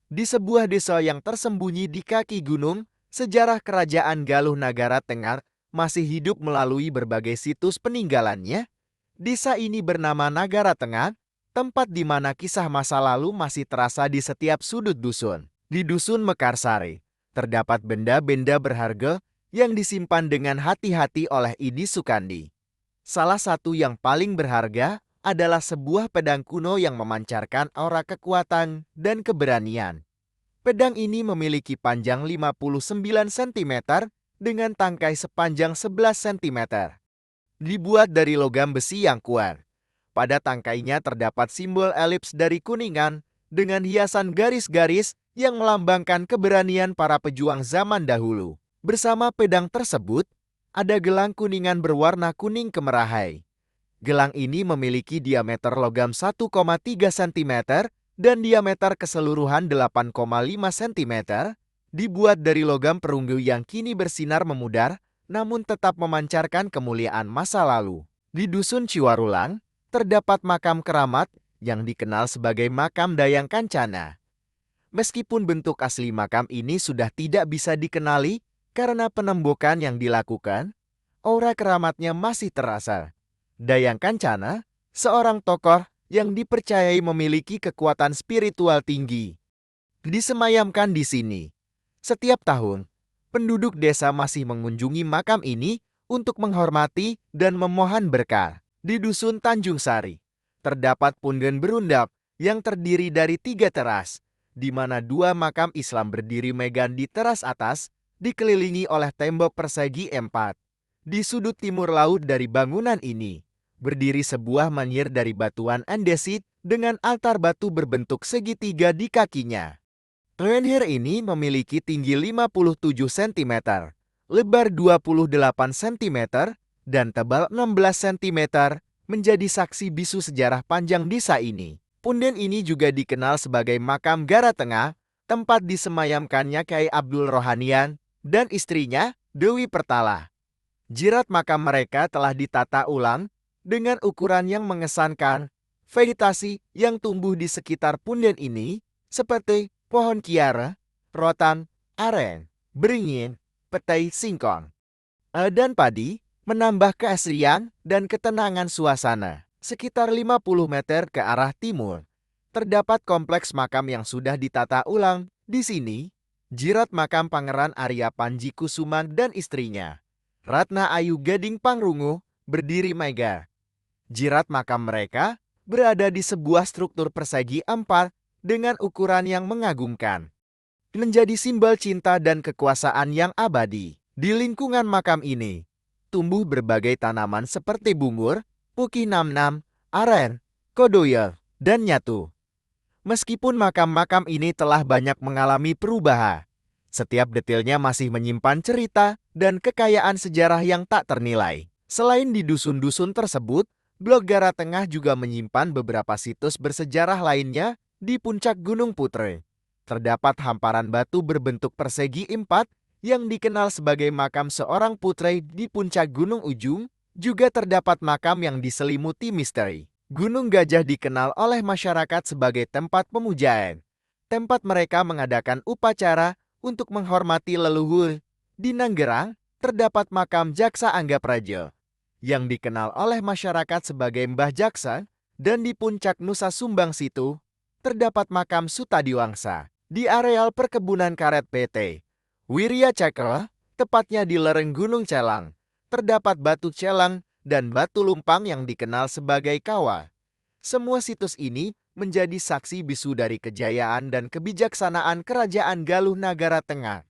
Di sebuah desa yang tersembunyi di kaki gunung, sejarah kerajaan Galuh Nagara Tengah masih hidup melalui berbagai situs peninggalannya. Desa ini bernama Nagara Tengah, tempat di mana kisah masa lalu masih terasa di setiap sudut dusun. Di Dusun Mekarsari, terdapat benda-benda berharga yang disimpan dengan hati-hati oleh Idi Sukandi. Salah satu yang paling berharga adalah sebuah pedang kuno yang memancarkan aura kekuatan dan keberanian. Pedang ini memiliki panjang 59 cm dengan tangkai sepanjang 11 cm. Dibuat dari logam besi yang kuat. Pada tangkainya terdapat simbol elips dari kuningan dengan hiasan garis-garis yang melambangkan keberanian para pejuang zaman dahulu. Bersama pedang tersebut, ada gelang kuningan berwarna kuning kemerahan. Gelang ini memiliki diameter logam 1,3 cm dan diameter keseluruhan 8,5 cm, dibuat dari logam perunggu yang kini bersinar memudar, namun tetap memancarkan kemuliaan masa lalu. Di Dusun Ciwarulang, terdapat makam keramat yang dikenal sebagai makam Dayang Kancana. Meskipun bentuk asli makam ini sudah tidak bisa dikenali karena penembukan yang dilakukan, aura keramatnya masih terasa. Dayang Kancana, seorang tokoh yang dipercayai memiliki kekuatan spiritual tinggi, disemayamkan di sini. Setiap tahun, penduduk desa masih mengunjungi makam ini untuk menghormati dan memohon berkah. Di Dusun Tanjung Sari, terdapat punden berundap yang terdiri dari 3 teras, di mana 2 makam Islam berdiri megah di teras atas, dikelilingi oleh tembok persegi 4. Di sudut timur laut dari bangunan ini, berdiri sebuah manyir dari batuan andesit dengan altar batu berbentuk segitiga di kakinya. Menhir ini memiliki tinggi 57 cm, lebar 28 cm, dan tebal 16 cm, menjadi saksi bisu sejarah panjang desa ini. Punden ini juga dikenal sebagai makam Gara Tengah, tempat disemayamkannya Kyai Abdul Rohanian dan istrinya Dewi Pertala. Jirat makam mereka telah ditata ulang dengan ukuran yang mengesankan. Vegetasi yang tumbuh di sekitar punden ini seperti pohon kiara, rotan, aren, beringin, petai singkong, dan padi menambah keasrian dan ketenangan suasana. Sekitar 50 meter ke arah timur, terdapat kompleks makam yang sudah ditata ulang. Di sini, jirat makam Pangeran Arya Panji Kusuman dan istrinya, Ratna Ayu Gading Pangrungu, berdiri megah. Jirat makam mereka berada di sebuah struktur persegi 4 dengan ukuran yang mengagumkan, menjadi simbol cinta dan kekuasaan yang abadi. Di lingkungan makam ini, tumbuh berbagai tanaman seperti bungur, puki namnam, aren, kodoya, dan nyatu. Meskipun makam-makam ini telah banyak mengalami perubahan, setiap detailnya masih menyimpan cerita dan kekayaan sejarah yang tak ternilai. Selain di dusun-dusun tersebut, Blok Gara Tengah juga menyimpan beberapa situs bersejarah lainnya. Di puncak Gunung Putre, terdapat hamparan batu berbentuk persegi 4 yang dikenal sebagai makam seorang putri. Di puncak Gunung Ujung juga terdapat makam yang diselimuti misteri. Gunung Gajah dikenal oleh masyarakat sebagai tempat pemujaan. Tempat mereka mengadakan upacara untuk menghormati leluhur. Di Nanggerang, terdapat makam Jaksa Angga Praja yang dikenal oleh masyarakat sebagai Mbah Jaksa, dan di puncak Nusa Sumbang Situ terdapat makam Sutadiwangsa. Di areal perkebunan karet PT Wirya Cakra, tepatnya di lereng Gunung Celang, terdapat batu celang dan batu lumpang yang dikenal sebagai kawa. Semua situs ini menjadi saksi bisu dari kejayaan dan kebijaksanaan Kerajaan Galuh Nagara Tengah.